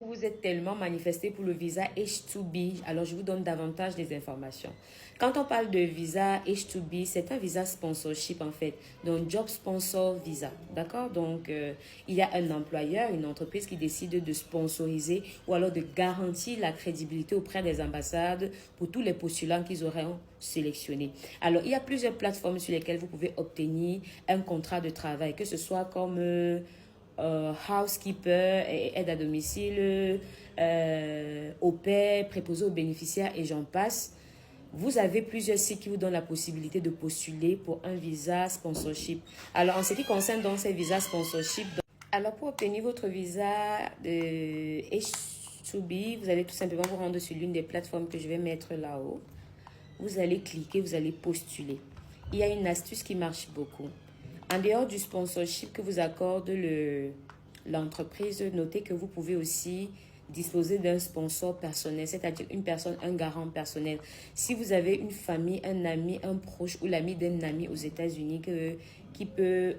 Vous êtes tellement manifesté pour le visa H2B, alors je vous donne davantage des informations. Quand on parle de visa H2B, c'est un visa sponsorship en fait, donc Job Sponsor Visa, d'accord? Donc, il y a un employeur, une entreprise qui décide de sponsoriser ou alors de garantir la crédibilité auprès des ambassades pour tous les postulants qu'ils auront sélectionnés. Alors, il y a plusieurs plateformes sur lesquelles vous pouvez obtenir un contrat de travail, que ce soit comme housekeeper, aide à domicile, au pair, préposé aux bénéficiaires et j'en passe. Vous avez plusieurs sites qui vous donnent la possibilité de postuler pour un visa sponsorship. Alors, en ce qui concerne donc ces visas sponsorship, alors pour obtenir votre visa de H2B, vous allez tout simplement vous rendre sur l'une des plateformes que je vais mettre là-haut. Vous allez cliquer, vous allez postuler. Il y a une astuce qui marche beaucoup. En dehors du sponsorship que vous accorde l'entreprise, notez que vous pouvez aussi disposer d'un sponsor personnel, c'est-à-dire une personne, un garant personnel. Si vous avez une famille, un ami, un proche ou l'ami d'un ami aux États-Unis qui peut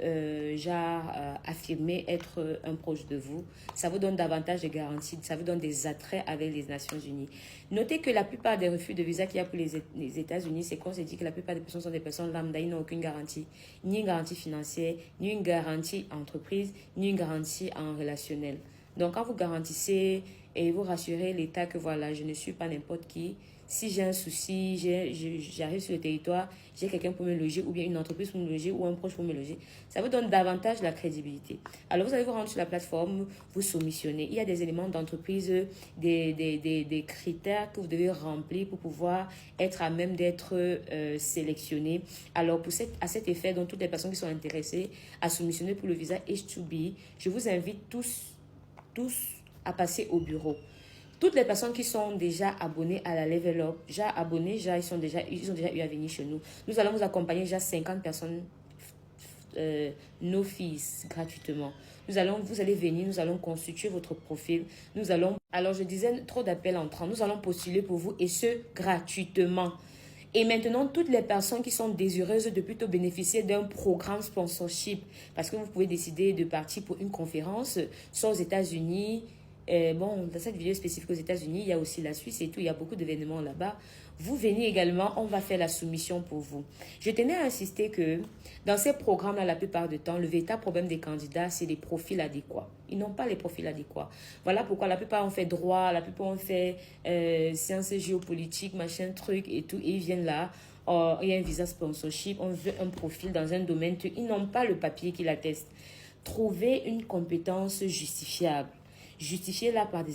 affirmer être un proche de vous, ça vous donne davantage de garanties, ça vous donne des attraits avec les Nations Unies. Notez que la plupart des refus de visa qu'il y a pour les États-Unis, c'est qu'on s'est dit que la plupart des personnes sont des personnes lambda, ils n'ont aucune garantie, ni une garantie financière, ni une garantie entreprise, ni une garantie en relationnel. Donc, quand vous garantissez et vous rassurez l'État que voilà, je ne suis pas n'importe qui, si j'ai un souci, j'arrive sur le territoire, j'ai quelqu'un pour me loger ou bien une entreprise pour me loger ou un proche pour me loger, ça vous donne davantage la crédibilité. Alors, vous allez vous rendre sur la plateforme, vous soumissionnez. Il y a des éléments d'entreprise, des critères que vous devez remplir pour pouvoir être à même d'être sélectionné. Alors, à cet effet, donc toutes les personnes qui sont intéressées à soumissionner pour le visa H2B, je vous invite tous à passer au bureau. Toutes les personnes qui sont déjà abonnées à la Level Up, ils ont déjà eu à venir chez nous. Nous allons vous accompagner déjà 50 personnes, no fees, gratuitement. Vous allez venir, nous allons constituer votre profil. Alors je disais, trop d'appels entrants. Nous allons postuler pour vous et ce, gratuitement. Et maintenant, toutes les personnes qui sont désireuses de plutôt bénéficier d'un programme sponsorship, parce que vous pouvez décider de partir pour une conférence, soit aux États-Unis. Dans cette vidéo spécifique aux États-Unis, il y a aussi la Suisse et tout, il y a beaucoup d'événements là-bas. Vous venez également, on va faire la soumission pour vous. Je tenais à insister que dans ces programmes-là, la plupart du temps, le véritable problème des candidats, c'est les profils adéquats. Ils n'ont pas les profils adéquats. Voilà pourquoi la plupart ont fait droit, la plupart ont fait sciences géopolitiques, machin, truc et tout, et ils viennent là. Il y a un visa sponsorship, on veut un profil dans un domaine, ils n'ont pas le papier qui l'atteste. Trouvez une compétence justifiable. Justifiez-la par des